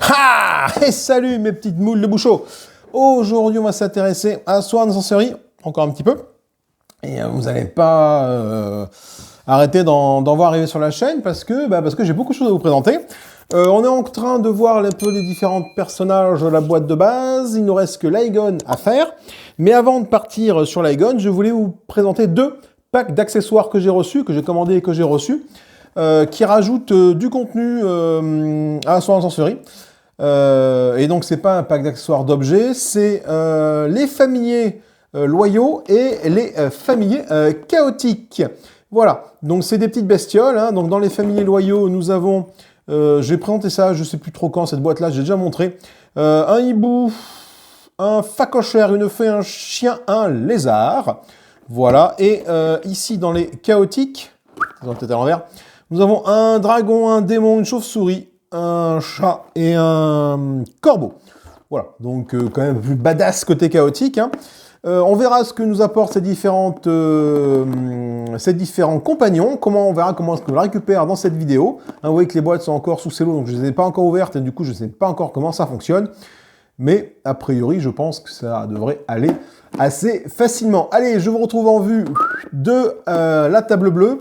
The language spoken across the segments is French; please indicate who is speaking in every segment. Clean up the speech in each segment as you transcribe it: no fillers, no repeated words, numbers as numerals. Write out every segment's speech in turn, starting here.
Speaker 1: Ah! Et salut mes petites moules de bouchot. Aujourd'hui, on va s'intéresser à Swan Sensory, encore un petit peu. Et vous n'allez pas arrêter d'en voir arriver sur la chaîne parce que j'ai beaucoup de choses à vous présenter. On est en train de voir un peu les différents personnages de la boîte de base. Il nous reste que l'Aegon à faire. Mais avant de partir sur l'Aegon, je voulais vous présenter deux packs d'accessoires que j'ai reçus, que j'ai commandés et que j'ai reçus, qui rajoutent du contenu à Swan Sensory. Et donc c'est pas un pack d'accessoires d'objets, c'est les familiers loyaux et les familiers chaotiques. Voilà, donc c'est des petites bestioles, hein. Donc dans les familiers loyaux, nous avons, je vais présenter ça, je sais plus trop quand, cette boîte-là, j'ai déjà montré, un hibou, un phacochère, une fée, un chien, un lézard. Voilà, et ici dans les chaotiques, peut-être à l'envers, nous avons un dragon, un démon, une chauve-souris, un chat et un corbeau. Voilà, donc quand même plus badass côté chaotique, hein. On verra ce que nous apportent ces différents compagnons, on verra comment est-ce qu'on les récupère dans cette vidéo. Hein, vous voyez que les boîtes sont encore sous cello, donc je ne les ai pas encore ouvertes, et du coup je ne sais pas encore comment ça fonctionne. Mais a priori, je pense que ça devrait aller assez facilement. Allez, je vous retrouve en vue de la table bleue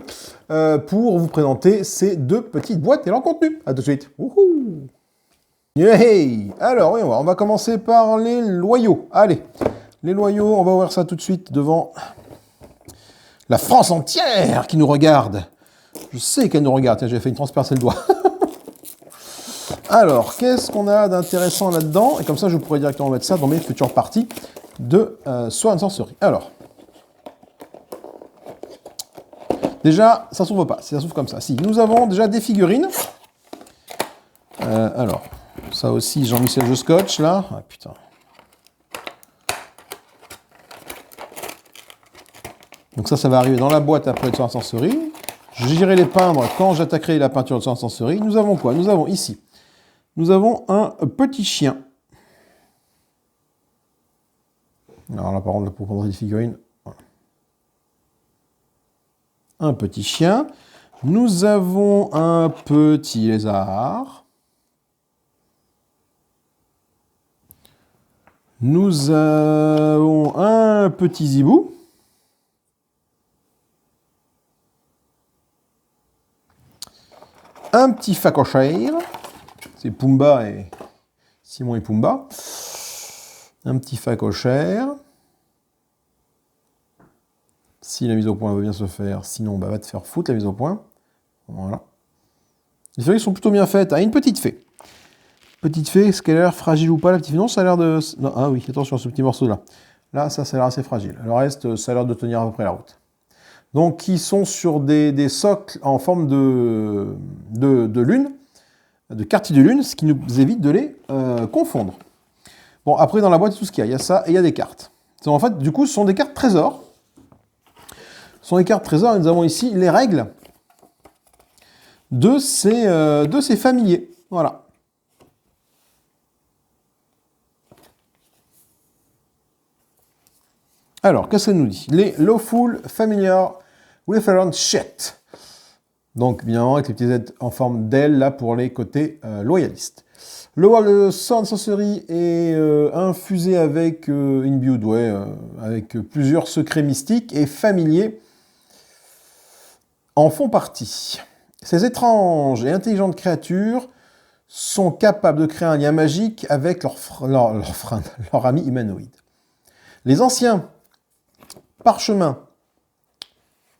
Speaker 1: pour vous présenter ces deux petites boîtes et leur contenu. A tout de suite. Wouhou! Hey! Alors, oui, on va commencer par les loyaux. Allez, les loyaux, on va ouvrir ça tout de suite devant la France entière qui nous regarde. Je sais qu'elle nous regarde. Tiens, j'ai fait une transpercer le doigt. Alors, qu'est-ce qu'on a d'intéressant là-dedans? Et comme ça, je pourrais directement mettre ça dans mes futures parties de Swan Sensory. Alors, déjà, ça s'ouvre pas. Ça s'ouvre comme ça. Si, nous avons déjà des figurines. Alors, ça aussi, Jean-Michel je scotch, là. Ah, putain. Donc ça va arriver dans la boîte après de Swan Sensory. J'irai les peindre quand j'attaquerai la peinture de Swan Sensory. Nous avons quoi? Nous avons ici. Nous avons un petit chien. Alors là, par contre, pour prendre des figurines, voilà. Un petit chien. Nous avons un petit lézard. Nous avons un petit zibou. Un petit phacochère. C'est Pumba et Simon et Pumba. Un petit phacochère. Si la mise au point veut bien se faire, sinon va te faire foutre la mise au point. Voilà. Les feuilles sont plutôt bien faites. Ah, une petite fée. Petite fée, est-ce qu'elle a l'air fragile ou pas la petite fée? Non, ça a l'air de... Non, ah oui, attention, ce petit morceau-là. Là, ça a l'air assez fragile. Le reste, ça a l'air de tenir à peu près la route. Donc, ils sont sur des socles en forme de lune, de quartier de lune, ce qui nous évite de les confondre. Bon, après, dans la boîte, tout ce qu'il y a. Il y a ça et il y a des cartes. En fait, du coup, ce sont des cartes trésors. Ce sont des cartes trésors et nous avons ici les règles de ces familiers. Voilà. Alors, qu'est-ce que ça nous dit? Les Lawful Familiar Referent Shit. Donc, bien évidemment, avec les petits Z en forme d'aile, là, pour les côtés loyalistes. Le Swan Sensory est infusé avec imbued, avec plusieurs secrets mystiques et familiers en font partie. Ces étranges et intelligentes créatures sont capables de créer un lien magique avec leur ami humanoïde. Les anciens parchemins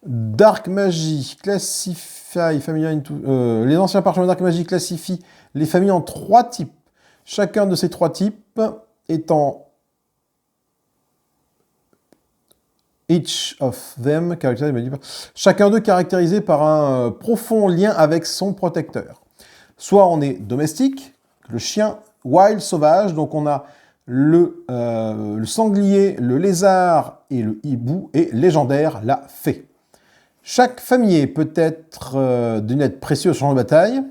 Speaker 1: Dark Magie classifient les anciens parchemins Dark Magie classifient les familles en 3 types. Chacun de ces 3 types étant chacun d'eux caractérisé par un profond lien avec son protecteur. Soit on est domestique, le chien wild sauvage, donc on a le sanglier, le lézard et le hibou, et légendaire, la fée. Chaque famille peut être d'une aide précieuse sur champ de bataille,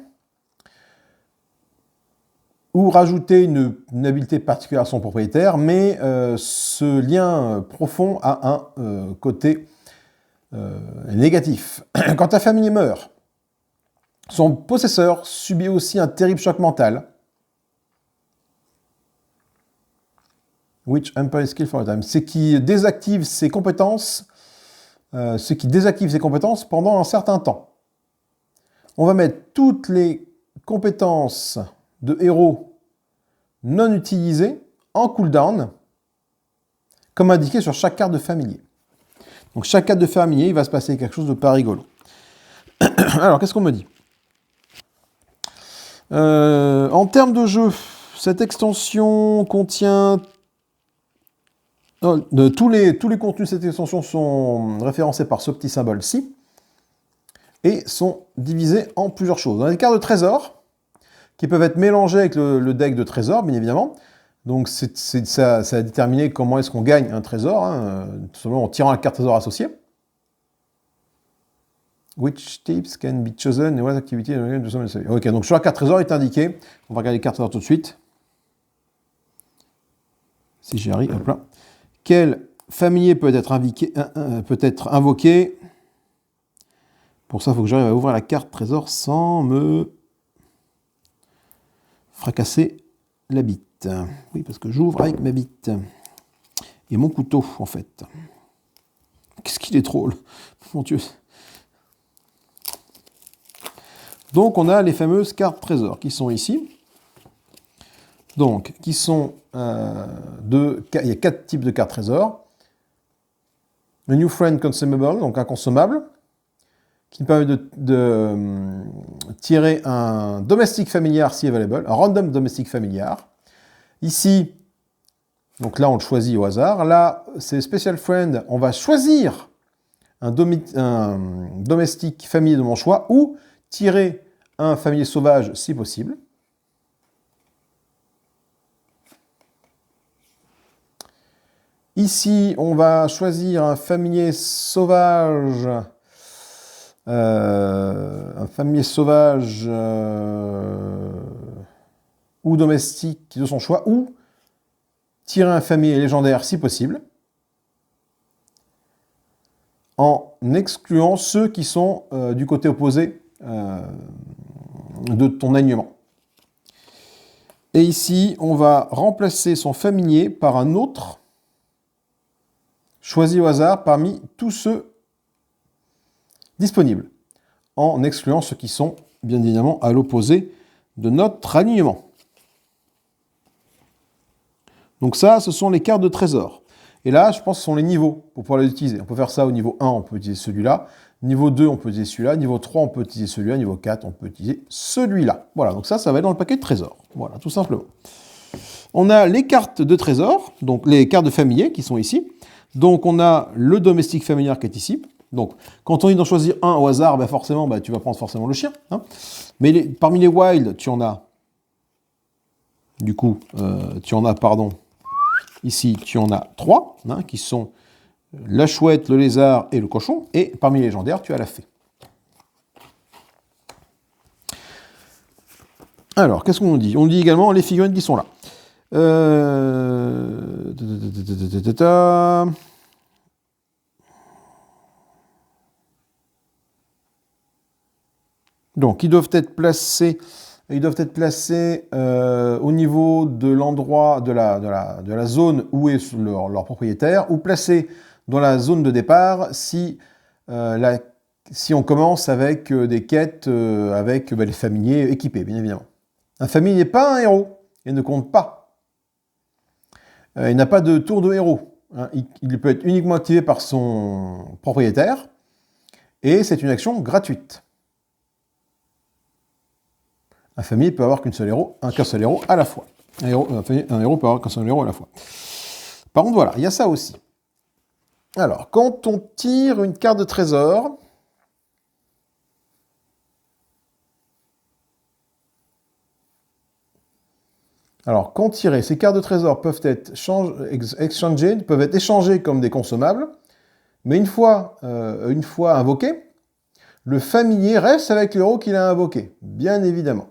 Speaker 1: ou rajouter une habileté particulière à son propriétaire, mais ce lien profond a un côté négatif. Quand ta famille meurt, son possesseur subit aussi un terrible choc mental. Which employ skill for a time. C'est qui désactive ses compétences, ce qui désactive ses compétences pendant un certain temps. On va mettre toutes les compétences de héros non utilisées en cooldown, comme indiqué sur chaque carte de familier. Donc chaque carte de familier, il va se passer quelque chose de pas rigolo. Alors, qu'est-ce qu'on me dit? En termes de jeu, cette extension contient... tous les contenus de cette extension sont référencés par ce petit symbole-ci et sont divisés en plusieurs choses. On a des cartes de trésors qui peuvent être mélangées avec le deck de trésors, bien évidemment. Donc ça va déterminer comment est-ce qu'on gagne un trésor, hein, tout simplement en tirant la carte trésor associée. Which tips can be chosen and what activity... Ok, donc sur la carte trésor, il est indiqué. On va regarder les cartes trésor tout de suite. Si j'y arrive, hop là. Quel familier peut être invoqué? Pour ça, il faut que j'arrive à ouvrir la carte trésor sans me fracasser la bite. Oui, parce que j'ouvre avec ma bite. Et mon couteau, en fait. Qu'est-ce qu'il est drôle. Mon Dieu. Donc, on a les fameuses cartes trésors qui sont ici. Donc, qui sont il y a 4 types de cartes trésors. Le New Friend Consumable, donc un consommable, qui permet de tirer un Domestic Familiar si available, un Random Domestic Familiar. Ici, donc là on le choisit au hasard. Là, c'est Special Friend, on va choisir un domestique familier de mon choix ou tirer un familier sauvage si possible. Ici, on va choisir un familier sauvage, ou domestique de son choix, ou tirer un familier légendaire si possible, en excluant ceux qui sont du côté opposé de ton alignement. Et ici, on va remplacer son familier par un autre choisi au hasard parmi tous ceux disponibles, en excluant ceux qui sont, bien évidemment, à l'opposé de notre alignement. Donc ça, ce sont les cartes de trésor. Et là, je pense que ce sont les niveaux pour pouvoir les utiliser. On peut faire ça au niveau 1, on peut utiliser celui-là. Niveau 2, on peut utiliser celui-là. Niveau 3, on peut utiliser celui-là. Niveau 4, on peut utiliser celui-là. Voilà, donc ça va être dans le paquet de trésors. Voilà, tout simplement. On a les cartes de trésor, donc les cartes de familier qui sont ici. Donc, on a le domestique familiar qui est ici. Donc, quand on dit d'en choisir un au hasard, bah forcément, tu vas prendre forcément le chien. Hein. Mais parmi les wild, tu en as... Du coup, ici, tu en as 3, hein, qui sont la chouette, le lézard et le cochon. Et parmi les légendaires, tu as la fée. Alors, qu'est-ce qu'on dit? On dit également les figurines qui sont là. Donc, ils doivent être placés au niveau de l'endroit, de la zone où est leur propriétaire, ou placés dans la zone de départ si on commence avec des quêtes avec les familiers équipés, bien évidemment. Un familier n'est pas un héros et ne compte pas. Il n'a pas de tour de héros. Hein. Il peut être uniquement activé par son propriétaire et c'est une action gratuite. Un familier peut avoir qu'un seul héros à la fois. Un héros peut avoir qu'un seul héros à la fois. Par contre, voilà, il y a ça aussi. Alors, quand on tire une carte de trésor, alors, quand tirées, ces cartes de trésor peuvent être exchangées, peuvent être échangées comme des consommables, mais une fois invoqué, le familier reste avec l'héros qu'il a invoqué, bien évidemment.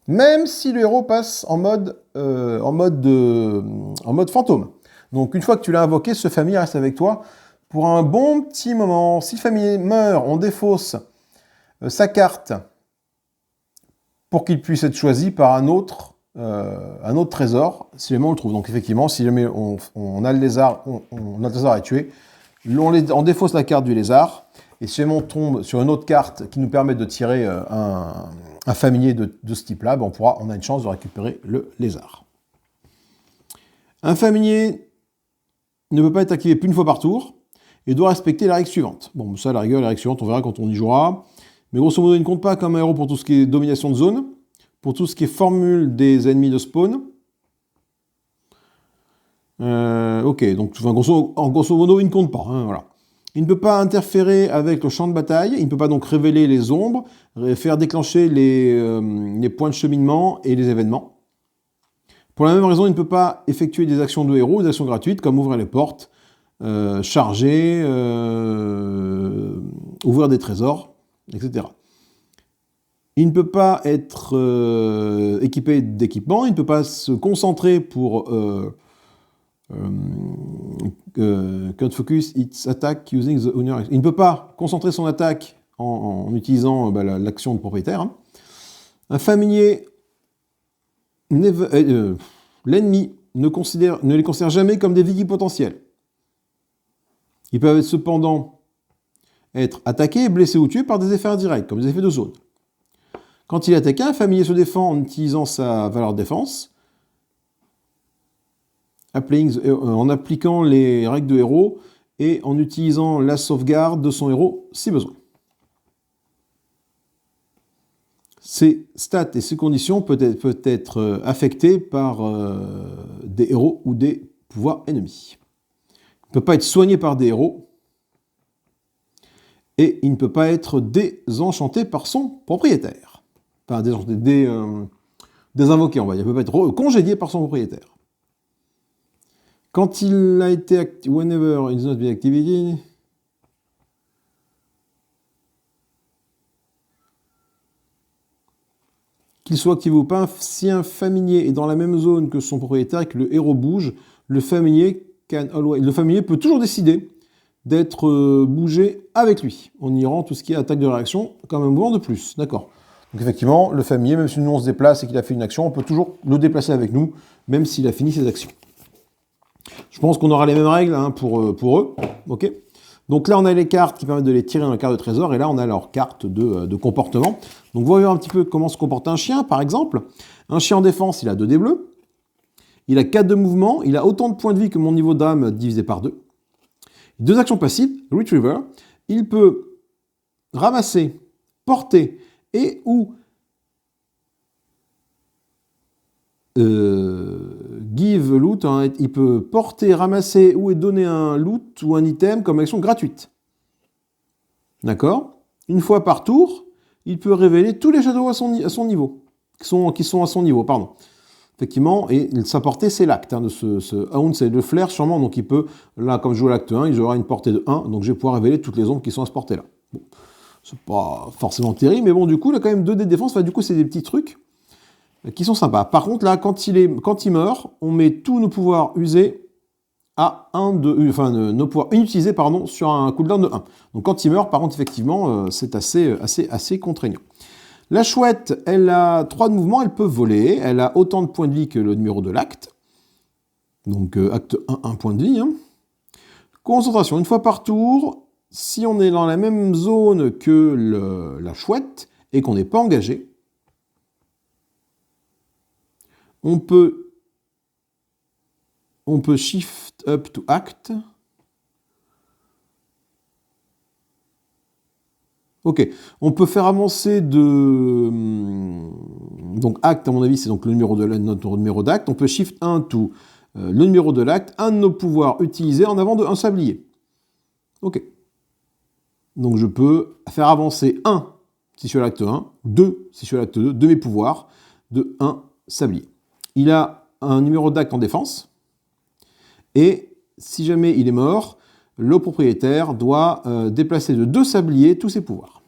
Speaker 1: Même si le héros passe en mode fantôme. Donc, une fois que tu l'as invoqué, ce familier reste avec toi pour un bon petit moment. Si le familier meurt, on défausse sa carte pour qu'il puisse être choisi par un autre un autre trésor, si jamais on le trouve. Donc effectivement, si jamais on a le lézard, on a le trésor à tuer, on défausse la carte du lézard, et si jamais on tombe sur une autre carte qui nous permet de tirer un familier de ce type-là, ben on a une chance de récupérer le lézard. Un familier ne peut pas être activé plus d'une fois par tour, et doit respecter la règle suivante. Bon, ça, la règle suivante, on verra quand on y jouera. Mais grosso modo, il ne compte pas comme un héros pour tout ce qui est domination de zone, pour tout ce qui est formule des ennemis de spawn. Ok, donc en grosso modo, il ne compte pas. Hein, voilà. Il ne peut pas interférer avec le champ de bataille, il ne peut pas donc révéler les ombres, faire déclencher les points de cheminement et les événements. Pour la même raison, il ne peut pas effectuer des actions de héros, des actions gratuites, comme ouvrir les portes, charger, ouvrir des trésors, etc. Il ne peut pas être équipé d'équipement, il ne peut pas se concentrer pour can't focus its attack using the owner. Il ne peut pas concentrer son attaque en utilisant l'action de propriétaire. Hein. Un familier, l'ennemi ne les considère jamais comme des victimes potentielles. Ils peuvent cependant être attaqués, blessés ou tués par des effets indirects, comme des effets de zone. Quand il est attaqué, un familier se défend en utilisant sa valeur de défense, en appliquant les règles de héros et en utilisant la sauvegarde de son héros si besoin. Ces stats et ces conditions peuvent être affectées par des héros ou des pouvoirs ennemis. Il ne peut pas être soigné par des héros et il ne peut pas être désenchanté par son propriétaire. Enfin, désinvoqué, on va dire. Il ne peut pas être congédié par son propriétaire. Quand il a été activé, whenever it is not been activated, qu'il soit activé ou pas, si un familier est dans la même zone que son propriétaire et que le héros bouge, le familier peut toujours décider d'être bougé avec lui, en y rend tout ce qui est attaque de réaction comme un mouvement de plus. D'accord. Donc effectivement, le familier, même si nous on se déplace et qu'il a fait une action, on peut toujours le déplacer avec nous, même s'il a fini ses actions. Je pense qu'on aura les mêmes règles hein, pour eux. Okay. Donc là, on a les cartes qui permettent de les tirer dans la carte de trésor, et là, on a leur carte de comportement. Donc, voyons un petit peu comment se comporte un chien, par exemple. Un chien en défense, il a 2 dés bleus. Il a 4 de mouvement. Il a autant de points de vie que mon niveau d'âme divisé par 2. 2 actions passives. Retriever. Il peut ramasser, porter et ou give loot, hein, il peut porter, ramasser ou donner un loot ou un item comme action gratuite. D'accord ? Une fois par tour, il peut révéler tous les shadows à son niveau, qui sont à son niveau, pardon. Effectivement, et sa portée, c'est l'acte. Hein, de ce Hound, c'est le flair, sûrement, donc il peut, là, comme je joue à l'acte 1, il aura une portée de 1, donc je vais pouvoir révéler toutes les ombres qui sont à ce portée-là. Bon, c'est pas forcément terrible, mais bon, du coup, il a quand même 2 dés de défense, enfin, du coup, c'est des petits trucs qui sont sympas. Par contre, là, quand il meurt, on met tous nos pouvoirs usés à nos pouvoirs inutilisés, pardon, sur un cooldown de 1. Donc quand il meurt, par contre, effectivement, c'est assez contraignant. La chouette, elle a 3 de mouvement, elle peut voler, elle a autant de points de vie que le numéro de l'acte. Donc acte 1, 1 point de vie. Hein. Concentration, une fois par tour, si on est dans la même zone que la chouette et qu'on n'est pas engagé, on peut shift up to act. Ok, on peut faire avancer donc acte, à mon avis, c'est donc le numéro notre numéro d'acte. On peut shift 1 to le numéro de l'acte, un de nos pouvoirs utilisés en avant de un sablier. Ok. Donc je peux faire avancer 1 si je suis à l'acte 1, 2 si je suis à l'acte 2, de mes pouvoirs, de 1 sablier. Il a un numéro d'acte en défense, et si jamais il est mort, le propriétaire doit déplacer de 2 sabliers tous ses pouvoirs.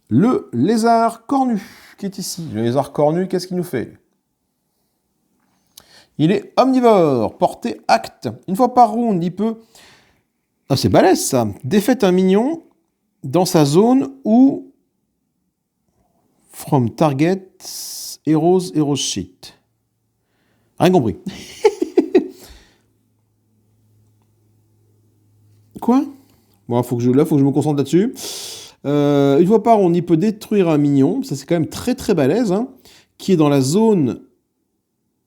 Speaker 1: Le lézard cornu, qui est ici. Le lézard cornu, qu'est-ce qu'il nous fait ? Il est omnivore, portée acte. Une fois par round, il peut... Ah, c'est balèze ça. Défaite un mignon dans sa zone ou From target, heroes sheet. Rien compris. Quoi? Bon, là, faut que je me concentre là-dessus. Une fois par on y peut détruire un minion. Ça, c'est quand même très très balèze. Hein, qui est dans la zone...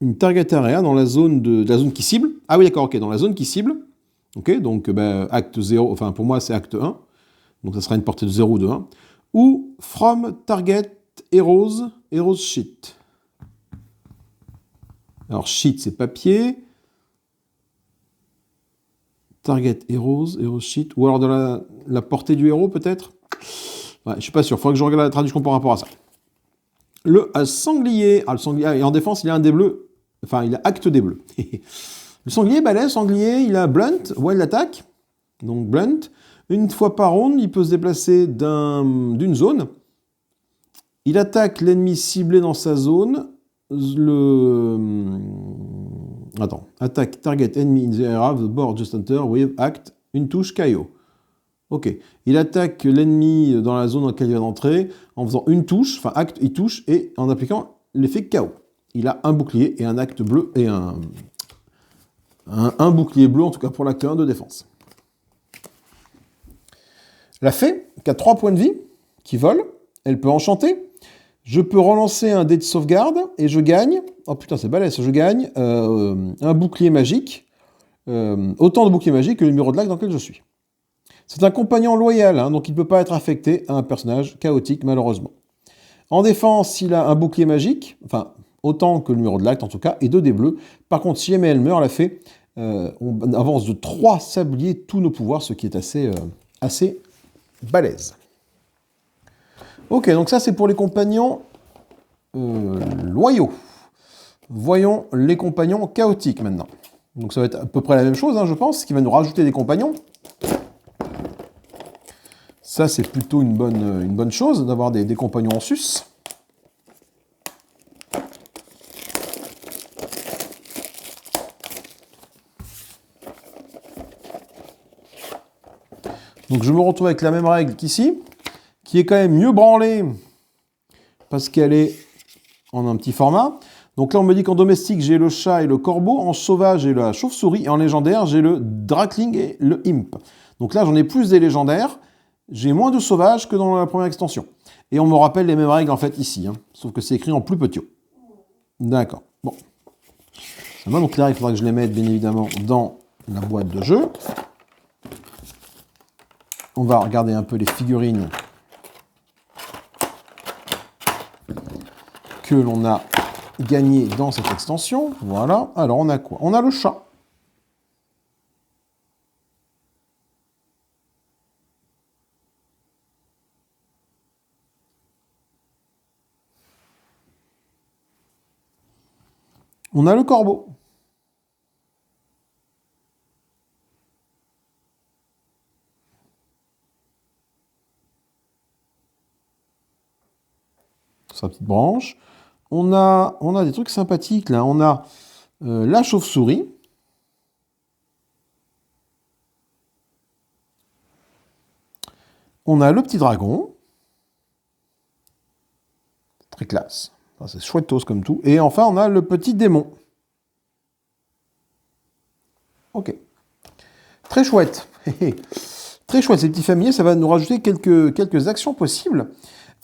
Speaker 1: Une target area, dans la zone de la zone qui cible. Ah oui, d'accord, ok, dans la zone qui cible. Ok, donc acte 0, enfin pour moi c'est acte 1. Donc ça sera une portée de 0 ou de 1. Ou from target heroes sheet. Alors sheet c'est papier. Target heroes sheet. Ou alors de la portée du héros peut-être. Ouais, je suis pas sûr, il faudrait que je regarde la traduction par rapport à ça. Le sanglier. Ah, le sanglier, et en défense il a un des bleus. Enfin il a acte des bleus. Le sanglier, balèze, sanglier, il a blunt, wild attack. Donc blunt. Une fois par round, il peut se déplacer d'une zone. Il attaque l'ennemi ciblé dans sa zone. Attaque target enemy in the area of the board just enter with act, une touche KO. Ok. Il attaque l'ennemi dans la zone dans laquelle il vient d'entrer en faisant une touche, enfin acte, il touche, et en appliquant l'effet KO. Il a un bouclier et un acte bleu et un bouclier bleu, en tout cas pour l'acte 1 de défense. La fée, qui a 3 points de vie, qui vole, elle peut enchanter. Je peux relancer un dé de sauvegarde et je gagne. Oh putain, c'est balèze, je gagne un bouclier magique. Autant de boucliers magiques que le numéro de lac dans lequel je suis. C'est un compagnon loyal, hein, donc il ne peut pas être affecté à un personnage chaotique, malheureusement. En défense, il a un bouclier magique, enfin, autant que le numéro de l'acte en tout cas, et 2 dés bleus. Par contre, si jamais elle meurt, la fée, on avance de 3 sabliers tous nos pouvoirs, ce qui est assez balèze. Ok, donc ça c'est pour les compagnons loyaux. Voyons les compagnons chaotiques maintenant. Donc ça va être à peu près la même chose, hein, je pense, qui va nous rajouter des compagnons. Ça c'est plutôt une bonne chose d'avoir des compagnons en sus. Donc je me retrouve avec la même règle qu'ici, qui est quand même mieux branlée, parce qu'elle est en un petit format. Donc là, on me dit qu'en domestique, j'ai le chat et le corbeau, en sauvage, j'ai la chauve-souris, et en légendaire, j'ai le drakling et le imp. Donc là, j'en ai plus des légendaires, j'ai moins de sauvages que dans la première extension. Et on me rappelle les mêmes règles, en fait, ici, hein, sauf que c'est écrit en plus petit. D'accord, bon. Ça va, donc là, il faudra que je les mette, bien évidemment, dans la boîte de jeu. On va regarder un peu les figurines que l'on a gagnées dans cette extension. Voilà. Alors, on a quoi? On a le chat. On a le corbeau. Sa petite branche. On a des trucs sympathiques là. On a la chauve-souris. On a le petit dragon. Très classe. Enfin, c'est chouettos comme tout. Et enfin, on a le petit démon. Ok. Très chouette. Très chouette, ces petits familiers. Ça va nous rajouter quelques actions possibles.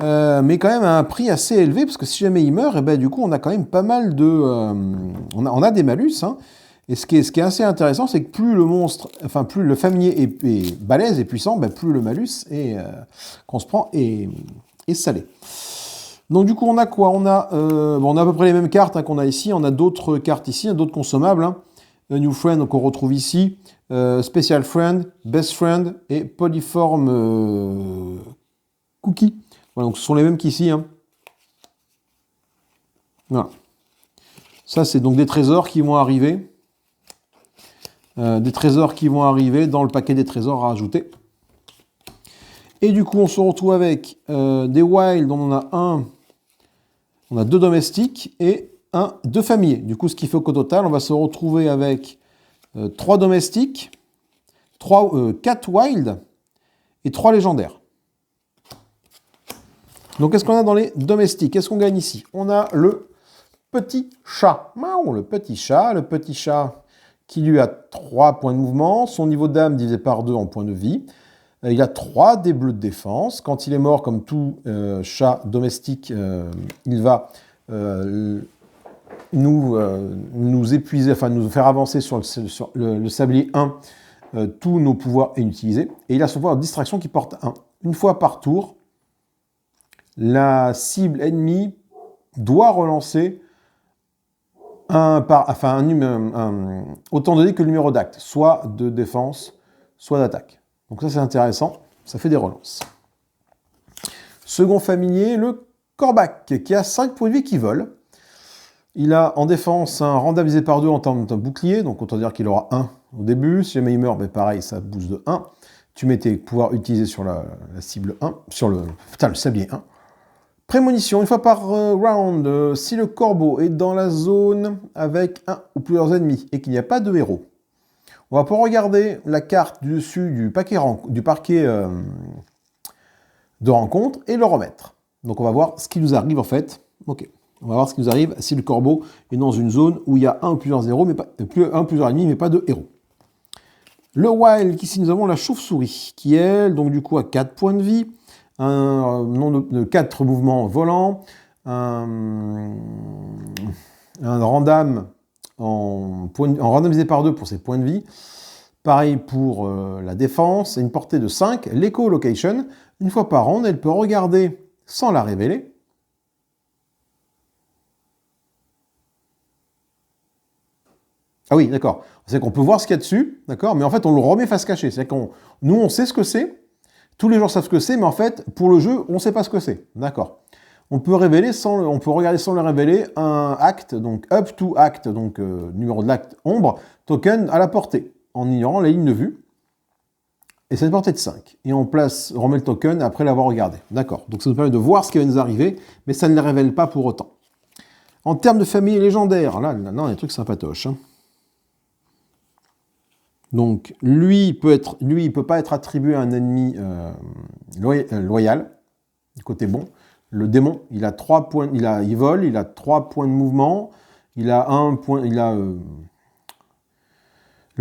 Speaker 1: Mais quand même à un prix assez élevé, parce que si jamais il meurt, et ben, du coup, on a quand même pas mal de... on a des malus, hein. Et ce qui est assez intéressant, c'est que plus le monstre, enfin plus le familier est balèze et puissant, ben, plus le malus qu'on se prend est salé. Donc du coup, on a quoi? On a à peu près les mêmes cartes, hein, qu'on a ici. On a d'autres cartes ici, hein, d'autres consommables. Hein. New Friend qu'on retrouve ici. Special Friend, Best Friend et Polyform Cookie. Voilà, donc ce sont les mêmes qu'ici. Hein. Voilà. Ça, c'est donc des trésors qui vont arriver. Des trésors qui vont arriver dans le paquet des trésors à rajouter. Et du coup, on se retrouve avec des wild, dont on a un. On a 2 domestiques et 2 familiers. Du coup, ce qui fait qu'au total, on va se retrouver avec 3 domestiques, 4 wild et 3 légendaires. Donc, qu'est-ce qu'on a dans les domestiques? Qu'est-ce qu'on gagne ici? On a le petit chat. Miaou, le petit chat qui lui a 3 points de mouvement, son niveau d'âme divisé par 2 en points de vie. Il a 3 des bleus de défense. Quand il est mort, comme tout chat domestique, il va nous épuiser, enfin nous faire avancer sur le sablier 1 tous nos pouvoirs inutilisés. Et il a son pouvoir de distraction qui porte 1. Une fois par tour, la cible ennemie doit relancer autant de dés que le numéro d'acte, soit de défense, soit d'attaque. Donc ça c'est intéressant, ça fait des relances. Second familier, le Corbac, qui a 5 points de vie qui volent. Il a en défense un random divisé par 2 en termes de bouclier, donc autant dire qu'il aura 1 au début. Si jamais il meurt, pareil, ça booste de 1. Tu mets tes pouvoirs utilisés sur la cible 1, sur le sablier 1. Prémonition, une fois par round, si le corbeau est dans la zone avec un ou plusieurs ennemis et qu'il n'y a pas de héros, on va pouvoir regarder la carte du dessus du parquet de rencontre et le remettre. Donc on va voir ce qui nous arrive en fait. Ok. On va voir ce qui nous arrive si le corbeau est dans une zone où il y a un ou plusieurs héros, mais pas plusieurs ennemis, mais pas de héros. Le wild, ici nous avons la chauve-souris, qui elle, donc du coup a 4 points de vie, un nombre de 4 mouvements volants, un random en randomisé par 2 pour ses points de vie. Pareil pour la défense, et une portée de 5. L'éco-location, une fois par round, elle peut regarder sans la révéler. Ah oui, d'accord. C'est qu'on peut voir ce qu'il y a dessus, d'accord, mais en fait, on le remet face cachée. C'est qu'on, nous, on sait ce que c'est. Tous les joueurs savent ce que c'est, mais en fait, pour le jeu, on ne sait pas ce que c'est. D'accord. On peut regarder sans le révéler un acte, donc up to act, donc numéro de l'acte ombre, token à la portée, en ignorant la ligne de vue. Et c'est une portée de 5. Et on remet le token après l'avoir regardé. D'accord. Donc ça nous permet de voir ce qui va nous arriver, mais ça ne le révèle pas pour autant. En termes de famille légendaire, là, il y a des trucs sympatoches. Hein. Donc, lui, il peut pas être attribué à un ennemi loyal, du côté bon. Le démon, il a 3 points, il vole, il a 3 points de mouvement, il a 1 point, le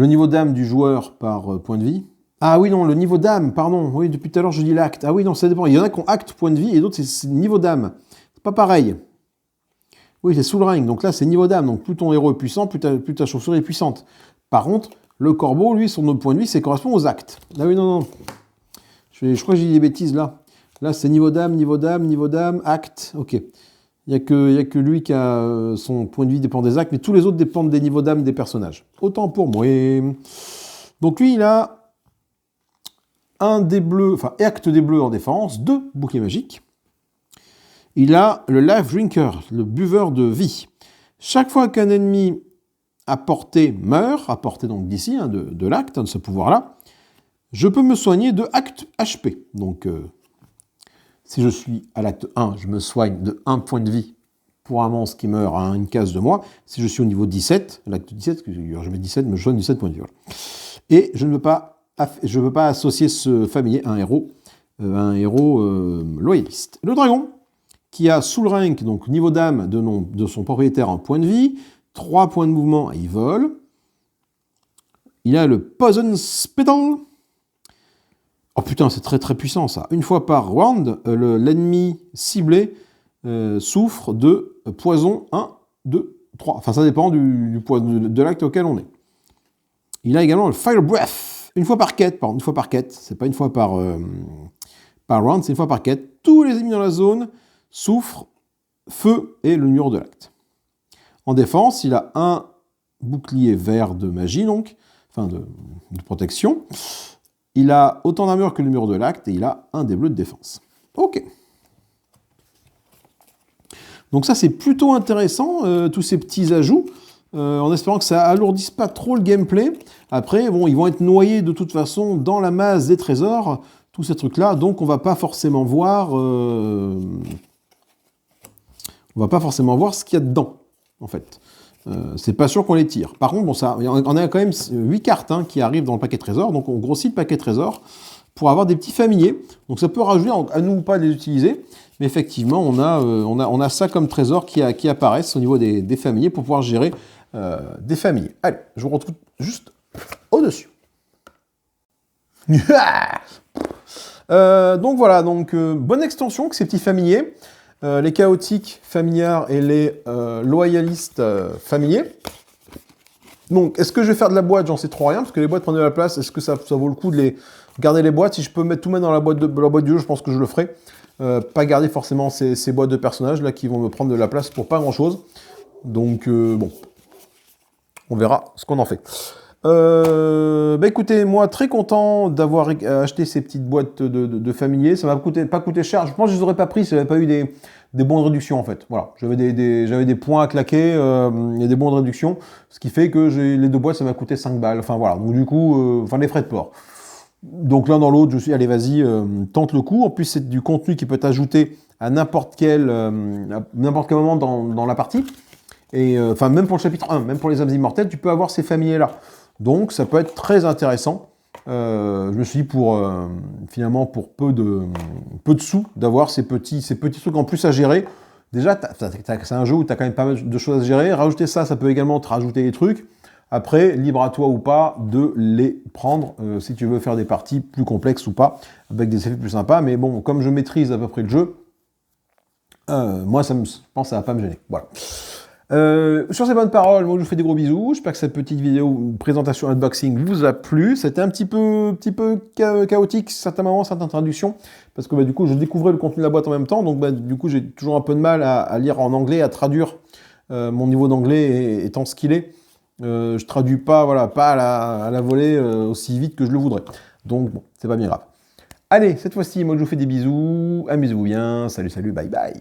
Speaker 1: niveau d'âme du joueur par point de vie. Ah oui, non, le niveau d'âme, pardon, oui, depuis tout à l'heure je dis l'acte. Ah oui, non, ça dépend. Il y en a qui ont acte point de vie et d'autres c'est niveau d'âme. C'est pas pareil. Oui, c'est sous le ring, donc là c'est niveau d'âme. Donc plus ton héros est puissant, plus ta chauve-souris est puissante. Par contre, le corbeau, lui, son point de vie, c'est correspond aux actes. Ah oui, non. Je crois que j'ai dit des bêtises, là. Là, c'est niveau d'âme, acte. Ok. Il n'y a que lui qui a son point de vie dépend des actes, mais tous les autres dépendent des niveaux d'âme des personnages. Autant pour moi. Donc lui, il a un des bleus, enfin, acte des bleus en défense, 2 boucliers magiques. Il a le Life Drinker, le buveur de vie. Chaque fois qu'un ennemi à portée meurt, à portée donc d'ici, hein, de l'acte, de ce pouvoir-là, je peux me soigner de acte HP. Donc, si je suis à l'acte 1, je me soigne de 1 point de vie pour un monstre qui meurt à une case de moi. Si je suis au niveau 17, l'acte 17, je mets 17, me soigne 17 points de vie. Voilà. Et je ne veux pas associer ce familier à un héros loyaliste. Le dragon, qui a sous le rank, donc niveau d'âme de son propriétaire en point de vie, 3 points de mouvement et il vole. Il a le Poison Spittle. Oh putain, c'est très très puissant ça. Une fois par round, l'ennemi ciblé souffre de poison 1, 2, 3. Enfin, ça dépend de l'acte auquel on est. Il a également le Fire Breath. Une fois par quête, pardon. Une fois par quête. C'est pas une fois par round, c'est une fois par quête. Tous les ennemis dans la zone souffrent feu et le numéro de l'acte. En défense, il a un bouclier vert de magie, donc, enfin de protection. Il a autant d'armure que le numéro de l'acte et il a un des bleus de défense. Ok. Donc ça, c'est plutôt intéressant, tous ces petits ajouts, en espérant que ça alourdisse pas trop le gameplay. Après, bon, ils vont être noyés de toute façon dans la masse des trésors, tous ces trucs-là, donc on va pas forcément voir ce qu'il y a dedans. En fait, c'est pas sûr qu'on les tire. Par contre, bon, on a quand même 8 cartes qui arrivent dans le paquet trésor, donc on grossit le paquet trésor pour avoir des petits familiers. Donc ça peut rajouter, à nous ou pas de les utiliser, mais effectivement, on a ça comme trésor qui apparaissent au niveau des familiers pour pouvoir gérer des familiers. Allez, je vous retrouve juste au-dessus. Donc voilà, bonne extension que ces petits familiers. Les chaotiques familiars et les loyalistes familiers. Donc, est-ce que je vais faire de la boîte? J'en sais trop rien, parce que les boîtes prennent de la place. Est-ce que ça vaut le coup de garder les boîtes? Si je peux tout mettre dans la boîte du jeu, je pense que je le ferai. Pas garder forcément ces boîtes de personnages là qui vont me prendre de la place pour pas grand-chose. Donc, bon, on verra ce qu'on en fait. Écoutez, moi très content d'avoir acheté ces petites boîtes de familiers. Ça m'a pas coûté cher. Je pense que je les aurais pas pris si j'avais pas eu des bons de réduction en fait. Voilà, j'avais des points à claquer et des bons de réduction, ce qui fait que les deux boîtes ça m'a coûté 5 balles. Enfin voilà, donc du coup, les frais de port. Donc l'un dans l'autre, je suis allez vas-y, tente le coup. En plus c'est du contenu qui peut être ajouté à n'importe quel moment dans la partie. Et enfin même pour le chapitre 1, même pour les âmes immortelles, tu peux avoir ces familiers là. Donc ça peut être très intéressant. Je me suis dit finalement pour peu de sous d'avoir ces petits trucs en plus à gérer. Déjà, c'est un jeu où tu as quand même pas mal de choses à gérer. Rajouter ça, ça peut également te rajouter des trucs. Après, libre à toi ou pas de les prendre si tu veux faire des parties plus complexes ou pas, avec des effets plus sympas. Mais bon, comme je maîtrise à peu près le jeu, moi, je pense que ça va pas me gêner. Voilà. Sur ces bonnes paroles, moi je vous fais des gros bisous. J'espère que cette petite vidéo, présentation unboxing vous a plu. C'était un petit peu chaotique, certains moments, certaines traductions, parce que du coup je découvrais le contenu de la boîte en même temps, donc du coup j'ai toujours un peu de mal à lire en anglais, à traduire mon niveau d'anglais étant ce qu'il est. Je traduis pas, voilà, pas à la volée aussi vite que je le voudrais. Donc bon, c'est pas bien grave. Allez, cette fois-ci, moi je vous fais des bisous, amusez-vous bien, salut, salut, bye bye.